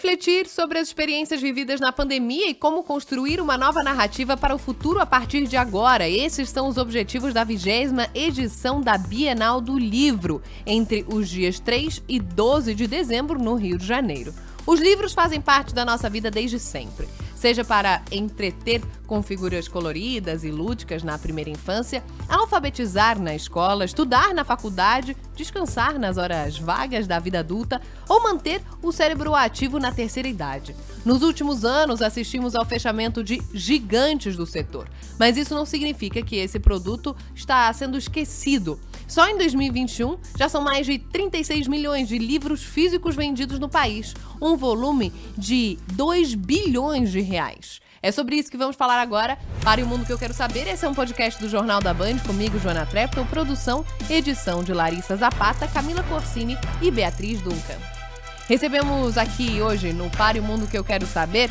refletir sobre as experiências vividas na pandemia e como construir uma nova narrativa para o futuro a partir de agora. Esses são os objetivos da 20ª edição da Bienal do Livro, entre os dias 3 e 12 de dezembro, no Rio de Janeiro. Os livros fazem parte da nossa vida desde sempre. Seja para entreter com figuras coloridas e lúdicas na primeira infância, alfabetizar na escola, estudar na faculdade, descansar nas horas vagas da vida adulta ou manter o cérebro ativo na terceira idade. Nos últimos anos, assistimos ao fechamento de gigantes do setor, mas isso não significa que esse produto está sendo esquecido. Só em 2021, já são mais de 36 milhões de livros físicos vendidos no país, um volume de 2 bilhões de reais. É sobre isso que vamos falar agora. Para o Mundo que eu quero saber, esse é um podcast do Jornal da Band, comigo, Joana Trepton, produção, edição de Larissa Zapata, Camila Corsini e Beatriz Duncan. Recebemos aqui hoje, no Para o Mundo que eu quero saber,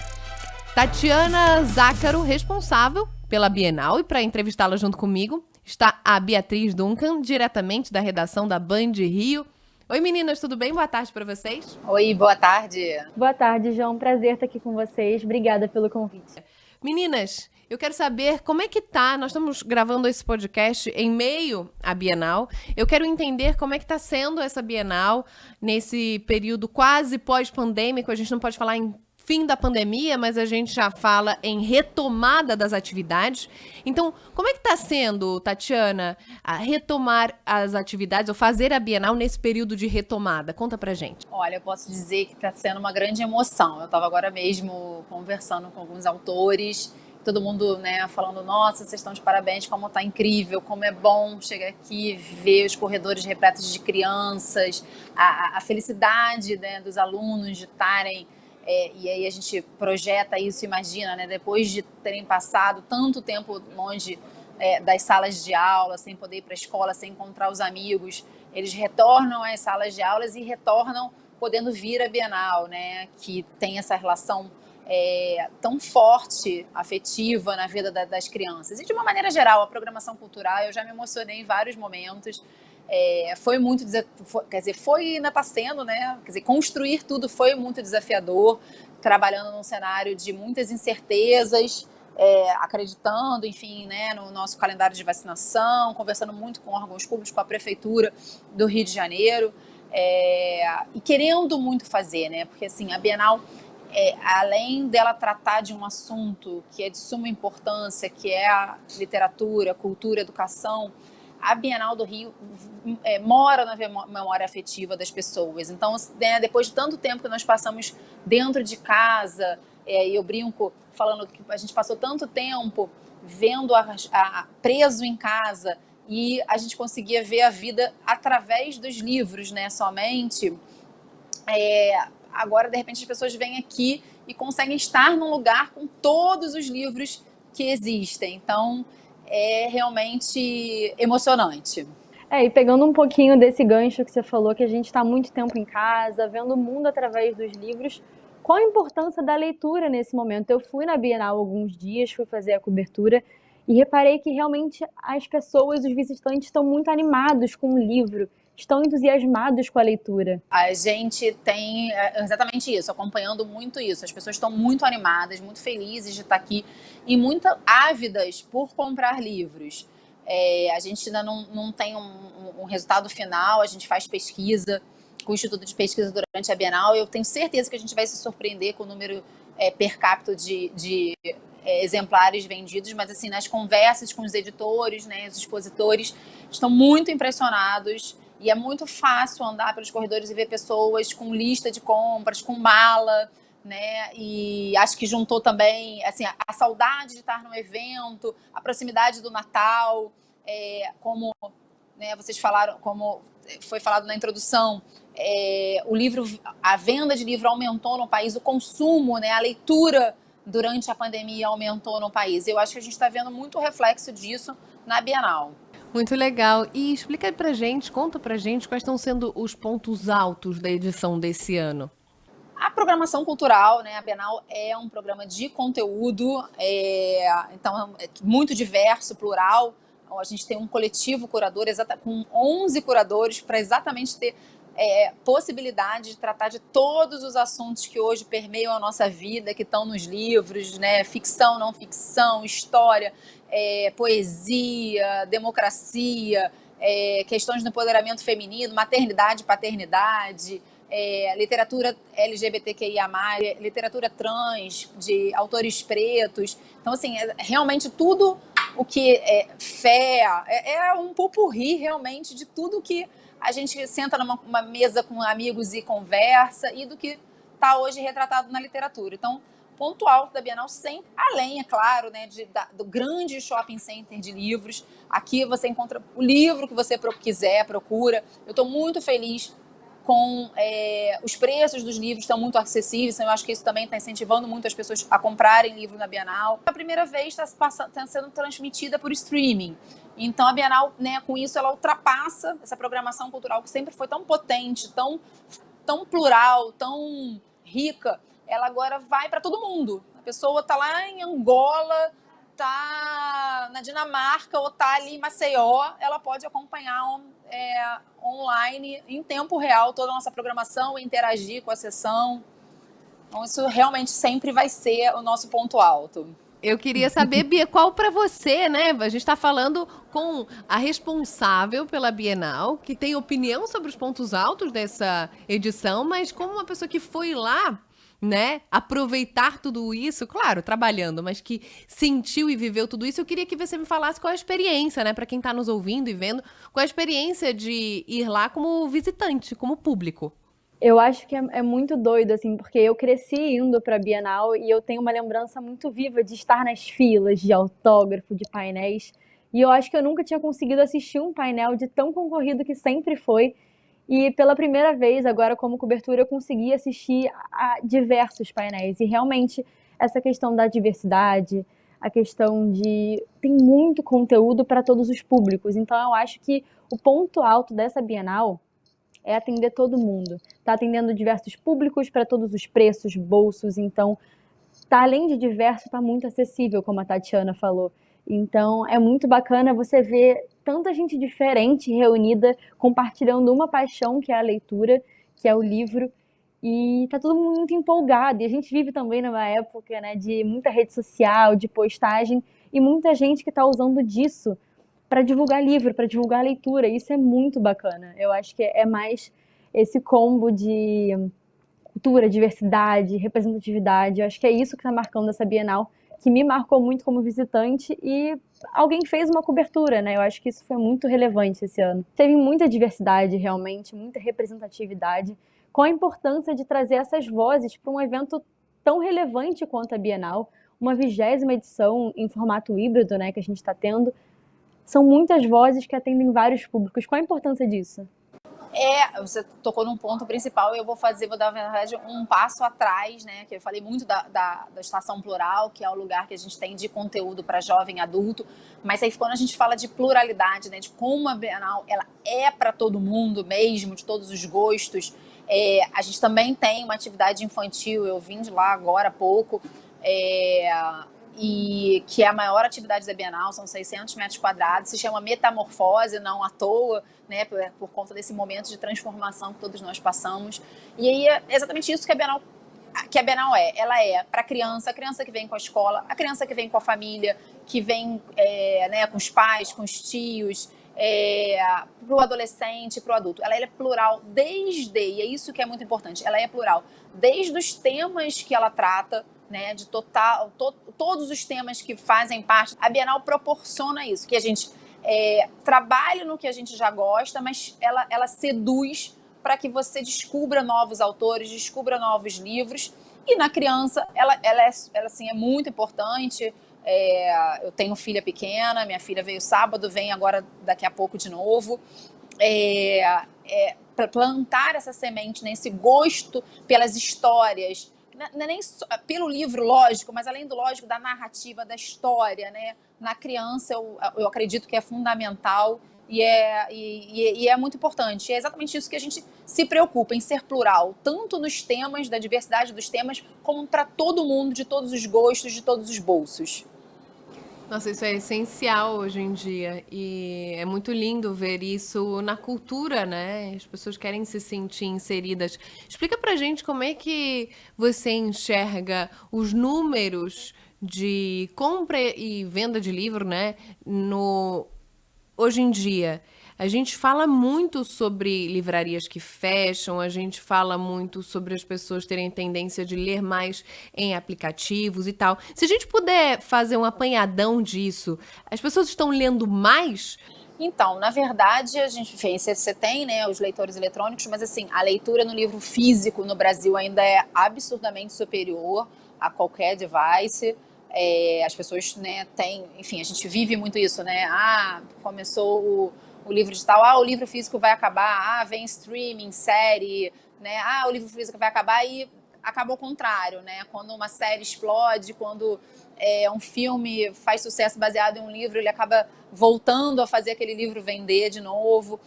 Tatiana Zácaro, responsável pela Bienal, e para entrevistá-la junto comigo está a Beatriz Duncan, diretamente da redação da Band Rio. Oi meninas, tudo bem? Boa tarde para vocês. Oi, boa tarde. Boa tarde, João. Prazer estar aqui com vocês. Obrigada pelo convite. Meninas, eu quero saber como é que tá. Nós estamos gravando esse podcast em meio à Bienal. Eu quero entender como é que tá sendo essa Bienal nesse período quase pós-pandêmico. A gente não pode falar em fim da pandemia, mas a gente já fala em retomada das atividades. Então, como é que está sendo, Tatiana, a retomar as atividades ou fazer a Bienal nesse período de retomada? Conta pra gente. Olha, eu posso dizer que está sendo uma grande emoção. Eu estava agora mesmo conversando com alguns autores, todo mundo, né, falando, nossa, vocês estão de parabéns, como tá incrível, como é bom chegar aqui, ver os corredores repletos de crianças, a felicidade, né, dos alunos de estarem. E aí a gente projeta isso, imagina, né? Depois de terem passado tanto tempo longe das salas de aula, sem poder ir para a escola, sem encontrar os amigos, eles retornam às salas de aulas e retornam podendo vir à Bienal, né? Que tem essa relação tão forte, afetiva na vida das crianças. E de uma maneira geral, a programação cultural, eu já me emocionei em vários momentos. Foi muito, ainda está sendo, né? Quer dizer, construir tudo foi muito desafiador, trabalhando num cenário de muitas incertezas, acreditando, enfim, né, no nosso calendário de vacinação, conversando muito com órgãos públicos, com a Prefeitura do Rio de Janeiro, e querendo muito fazer, né? Porque assim, a Bienal, além dela tratar de um assunto que é de suma importância, que é a literatura, cultura, educação, a Bienal do Rio mora na memória afetiva das pessoas. Então, né, depois de tanto tempo que nós passamos dentro de casa, e eu brinco falando que a gente passou tanto tempo vendo preso em casa, e a gente conseguia ver a vida através dos livros, né, somente. Agora, de repente, as pessoas vêm aqui e conseguem estar num lugar com todos os livros que existem. Então, é realmente emocionante. E pegando um pouquinho desse gancho que você falou, que a gente está muito tempo em casa, vendo o mundo através dos livros, qual a importância da leitura nesse momento? Eu fui na Bienal alguns dias, fui fazer a cobertura e reparei que realmente as pessoas, os visitantes, estão muito animados com o livro, estão entusiasmados com a leitura. A gente tem exatamente isso, acompanhando muito isso. As pessoas estão muito animadas, muito felizes de estar aqui e muito ávidas por comprar livros. A gente ainda não tem um resultado final, a gente faz pesquisa com o Instituto de Pesquisa durante a Bienal, e eu tenho certeza que a gente vai se surpreender com o número per capita de exemplares vendidos, mas assim, nas conversas com os editores, né, os expositores estão muito impressionados. E é muito fácil andar pelos corredores e ver pessoas com lista de compras, com mala, né? E acho que juntou também assim, a saudade de estar no evento, a proximidade do Natal, como, né, vocês falaram, como foi falado na introdução, a venda de livro aumentou no país, o consumo, né, a leitura durante a pandemia aumentou no país. Eu acho que a gente está vendo muito reflexo disso na Bienal. Muito legal. E explica pra gente, conta pra gente quais estão sendo os pontos altos da edição desse ano. A programação cultural, né? A Bienal é um programa de conteúdo, então é muito diverso, plural. A gente tem um coletivo curador com 11 curadores para exatamente ter possibilidade de tratar de todos os assuntos que hoje permeiam a nossa vida, que estão nos livros, né? Ficção, não ficção, história, poesia, democracia, questões do empoderamento feminino, maternidade, paternidade, literatura LGBTQIA+, literatura trans, de autores pretos. Então, assim, realmente tudo o que é fé, um popurrí realmente de tudo que a gente senta numa mesa com amigos e conversa, e do que está hoje retratado na literatura. Então, ponto alto da Bienal sempre, além, é claro, né, do grande shopping center de livros. Aqui você encontra o livro que você quiser, procura. Eu estou muito feliz com os preços dos livros, estão muito acessíveis, então eu acho que isso também está incentivando muito as pessoas a comprarem livro na Bienal. A primeira vez está sendo transmitida por streaming. Então a Bienal, né, com isso, ela ultrapassa essa programação cultural que sempre foi tão potente, tão plural, tão rica. Ela agora vai para todo mundo. A pessoa está lá em Angola, está na Dinamarca ou está ali em Maceió, ela pode acompanhar online, em tempo real, toda a nossa programação, interagir com a sessão. Então isso realmente sempre vai ser o nosso ponto alto. Eu queria saber, Bia, qual para você, né? A gente está falando com a responsável pela Bienal, que tem opinião sobre os pontos altos dessa edição, mas como uma pessoa que foi lá, né, aproveitar tudo isso, claro, trabalhando, mas que sentiu e viveu tudo isso, eu queria que você me falasse qual a experiência, né, para quem está nos ouvindo e vendo, qual a experiência de ir lá como visitante, como público. Eu acho que é muito doido, assim, porque eu cresci indo para a Bienal e eu tenho uma lembrança muito viva de estar nas filas de autógrafo, de painéis, e eu acho que eu nunca tinha conseguido assistir um painel de tão concorrido que sempre foi. E pela primeira vez, agora como cobertura, eu consegui assistir a diversos painéis. E realmente, essa questão da diversidade, a questão de... tem muito conteúdo para todos os públicos. Então, eu acho que o ponto alto dessa Bienal é atender todo mundo. Está atendendo diversos públicos para todos os preços, bolsos. Então, além de diverso, está muito acessível, como a Tatiana falou. Então, é muito bacana você ver tanta gente diferente reunida, compartilhando uma paixão, que é a leitura, que é o livro, e tá todo mundo muito empolgado. E a gente vive também numa época, né, de muita rede social, de postagem, e muita gente que está usando disso para divulgar livro, para divulgar leitura. Isso é muito bacana. Eu acho que é mais esse combo de cultura, diversidade, representatividade. Eu acho que é isso que está marcando essa Bienal, que me marcou muito como visitante, e alguém fez uma cobertura, né? Eu acho que isso foi muito relevante esse ano. Teve muita diversidade, realmente, muita representatividade, com a importância de trazer essas vozes para um evento tão relevante quanto a Bienal, uma 20ª edição em formato híbrido, né, que a gente está tendo. São muitas vozes que atendem vários públicos. Qual a importância disso? Você tocou num ponto principal, e eu vou dar, na verdade, um passo atrás, né? Que eu falei muito da Estação Plural, que é o lugar que a gente tem de conteúdo para jovem adulto, mas aí quando a gente fala de pluralidade, né? De como a Bienal ela é para todo mundo mesmo, de todos os gostos. A gente também tem uma atividade infantil, eu vim de lá agora há pouco, e que é a maior atividade da Bienal, são 600 metros quadrados, se chama Metamorfose, não à toa, né, por conta desse momento de transformação que todos nós passamos. E aí é exatamente isso que a Bienal é. Ela é para a criança que vem com a escola, a criança que vem com a família, que vem né, com os pais, com os tios, para o adolescente, para o adulto. Ela é plural e é isso que é muito importante, ela é plural desde os temas que ela trata, né, de todos os temas que fazem parte. A Bienal proporciona isso, que a gente trabalhe no que a gente já gosta, mas ela seduz para que você descubra novos autores, descubra novos livros. E na criança, ela assim, é muito importante. Eu tenho filha pequena, minha filha veio sábado, vem agora daqui a pouco de novo. Para plantar essa semente, né, esse gosto pelas histórias, não é nem só pelo livro, lógico, mas além do lógico, da narrativa, da história, né? Na criança, eu acredito que é fundamental e é muito importante. É exatamente isso que a gente se preocupa, em ser plural, tanto nos temas, da diversidade dos temas, como para todo mundo, de todos os gostos, de todos os bolsos. Nossa, isso é essencial hoje em dia e é muito lindo ver isso na cultura, né? As pessoas querem se sentir inseridas. Explica pra gente como é que você enxerga os números de compra e venda de livro, né? No Hoje em dia, a gente fala muito sobre livrarias que fecham, a gente fala muito sobre as pessoas terem tendência de ler mais em aplicativos e tal. Se a gente puder fazer um apanhadão disso, as pessoas estão lendo mais? Então, na verdade, a gente, enfim, você tem, né, os leitores eletrônicos, mas assim, a leitura no livro físico no Brasil ainda é absurdamente superior a qualquer device. As pessoas, né, têm, enfim, a gente vive muito isso, né? Começou o livro digital, o livro físico vai acabar, vem streaming, série, né? O livro físico vai acabar e acaba ao contrário, né? Quando uma série explode, quando um filme faz sucesso baseado em um livro, ele acaba voltando a fazer aquele livro vender de novo.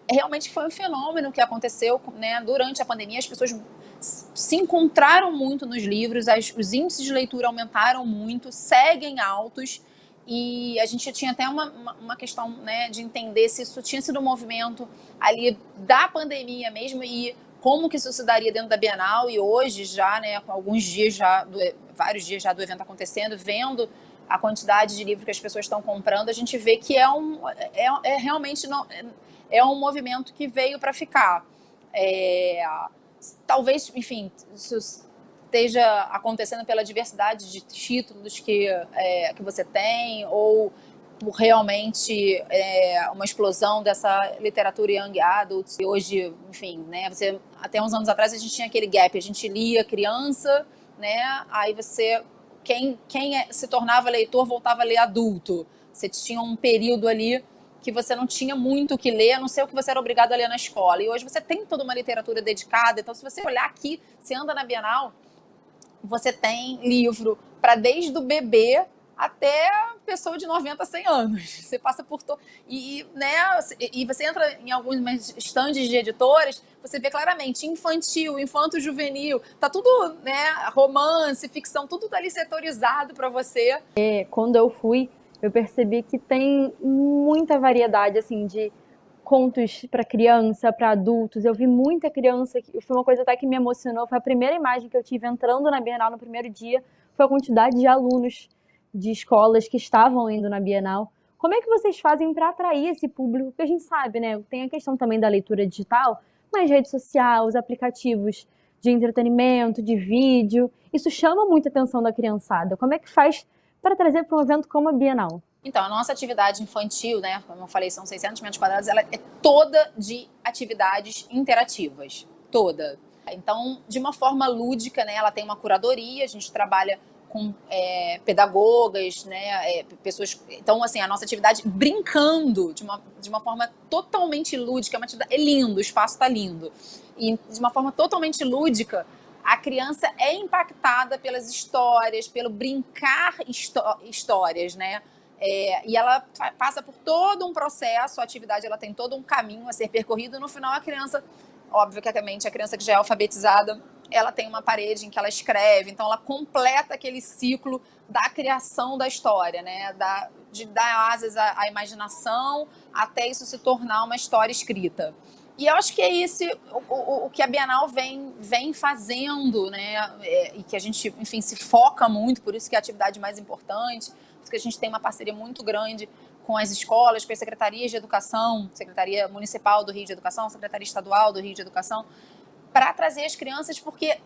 Realmente foi um fenômeno que aconteceu, né, durante a pandemia. As pessoas se encontraram muito nos livros, os índices de leitura aumentaram muito, seguem altos, e a gente tinha até uma questão, né, de entender se isso tinha sido um movimento ali da pandemia mesmo e como que isso se daria dentro da Bienal. E hoje já, né, com alguns dias já, vários dias já do evento acontecendo, vendo a quantidade de livros que as pessoas estão comprando, a gente vê que realmente não, é um movimento que veio para ficar. Talvez, enfim, isso esteja acontecendo pela diversidade de títulos que você tem, ou por realmente uma explosão dessa literatura young adult. E hoje, enfim, né, até uns anos atrás a gente tinha aquele gap, a gente lia criança, né, aí quem se tornava leitor voltava a ler adulto. Você tinha um período ali que você não tinha muito o que ler, a não ser o que você era obrigado a ler na escola. E hoje você tem toda uma literatura dedicada. Então, se você olhar aqui, você anda na Bienal, você tem livro para desde o bebê até a pessoa de 90, 100 anos. Você passa por né, e você entra em alguns estandes de editoras, você vê claramente infantil, infanto-juvenil, tá tudo, né, romance, ficção, tudo tá ali setorizado para você. Quando eu fui, eu percebi que tem muita variedade, assim, de contos para criança, para adultos. Eu vi muita criança, foi uma coisa até que me emocionou, foi a primeira imagem que eu tive entrando na Bienal no primeiro dia, foi a quantidade de alunos de escolas que estavam indo na Bienal. Como é que vocês fazem para atrair esse público? Porque a gente sabe, né, tem a questão também da leitura digital, mas rede social, os aplicativos de entretenimento, de vídeo, isso chama muita atenção da criançada. Como é que faz para trazer para um evento como a Bienal? Então, a nossa atividade infantil, né, como eu falei, são 600 metros quadrados, ela é toda de atividades interativas, toda. Então, de uma forma lúdica, né, ela tem uma curadoria, a gente trabalha com pedagogas, né, pessoas. Então, assim, a nossa atividade brincando de uma forma totalmente lúdica, é lindo, o espaço está lindo. E de uma forma totalmente lúdica, a criança é impactada pelas histórias, pelo brincar histórias, né? E ela passa por todo um processo, a atividade ela tem todo um caminho a ser percorrido. No final, a criança, obviamente, a criança que já é alfabetizada, ela tem uma parede em que ela escreve, então ela completa aquele ciclo da criação da história, né? De dar asas à imaginação até isso se tornar uma história escrita. E eu acho que é isso o que a Bienal vem fazendo, né? E que a gente, enfim, se foca muito, por isso que é a atividade mais importante, porque a gente tem uma parceria muito grande com as escolas, com as secretarias de educação, Secretaria Municipal do Rio de Educação, Secretaria Estadual do Rio de Educação, para trazer as crianças, porque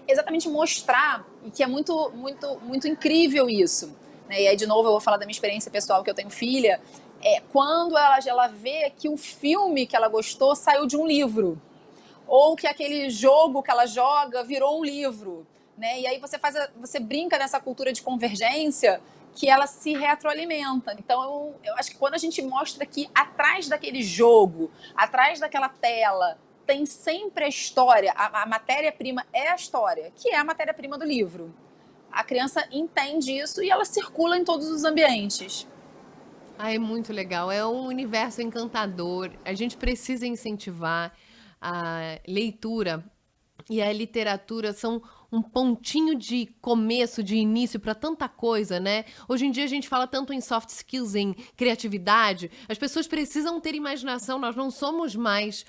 exatamente mostrar, e que é muito, muito, muito incrível isso. Né? E aí, de novo, eu vou falar da minha experiência pessoal, que eu tenho filha, quando ela vê que o filme que ela gostou saiu de um livro, ou que aquele jogo que ela joga virou um livro, né? E aí você brinca nessa cultura de convergência que ela se retroalimenta. Então, eu acho que quando a gente mostra que atrás daquele jogo, atrás daquela tela, tem sempre a história, a matéria-prima é a história, que é a matéria-prima do livro. A criança entende isso e ela circula em todos os ambientes. É muito legal, é um universo encantador. A gente precisa incentivar a leitura e a literatura, são um pontinho de começo, de início para tanta coisa, né? Hoje em dia a gente fala tanto em soft skills, em criatividade. As pessoas precisam ter imaginação, nós não somos mais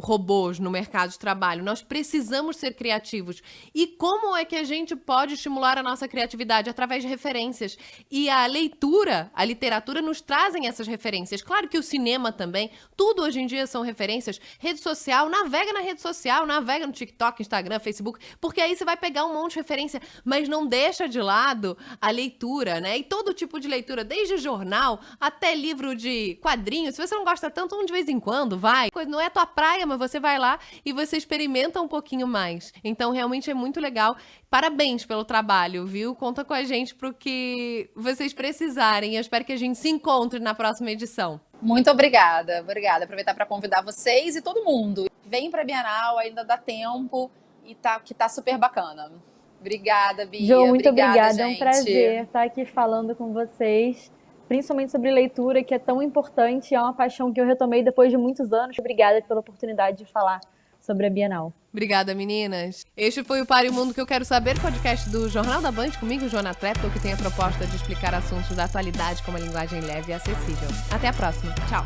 robôs no mercado de trabalho, nós precisamos ser criativos. E como é que a gente pode estimular a nossa criatividade? Através de referências. E a leitura, a literatura nos trazem essas referências. Claro que o cinema também, tudo hoje em dia são referências. Rede social, navega na rede social, navega no TikTok, Instagram, Facebook, porque aí você vai pegar um monte de referência, mas não deixa de lado a leitura, né? E todo tipo de leitura, desde jornal até livro de quadrinhos. Se você não gosta tanto, de vez em quando, vai. Não é a tua praia, mas você vai lá e você experimenta um pouquinho mais. Então, realmente é muito legal. Parabéns pelo trabalho, viu? Conta com a gente pro que vocês precisarem. Eu espero que a gente se encontre na próxima edição. Muito obrigada, obrigada. Aproveitar para convidar vocês e todo mundo. Vem para a Bienal, ainda dá tempo e que tá super bacana. Obrigada, Bia. Jo, muito obrigada. Gente. É um prazer estar aqui falando com vocês, principalmente sobre leitura, que é tão importante, é uma paixão que eu retomei depois de muitos anos. Obrigada pela oportunidade de falar sobre a Bienal. Obrigada, meninas. Este foi o Pare o Mundo que eu quero saber, podcast do Jornal da Band, comigo, Joana Treptow, que tem a proposta de explicar assuntos da atualidade com uma linguagem leve e acessível. Até a próxima. Tchau.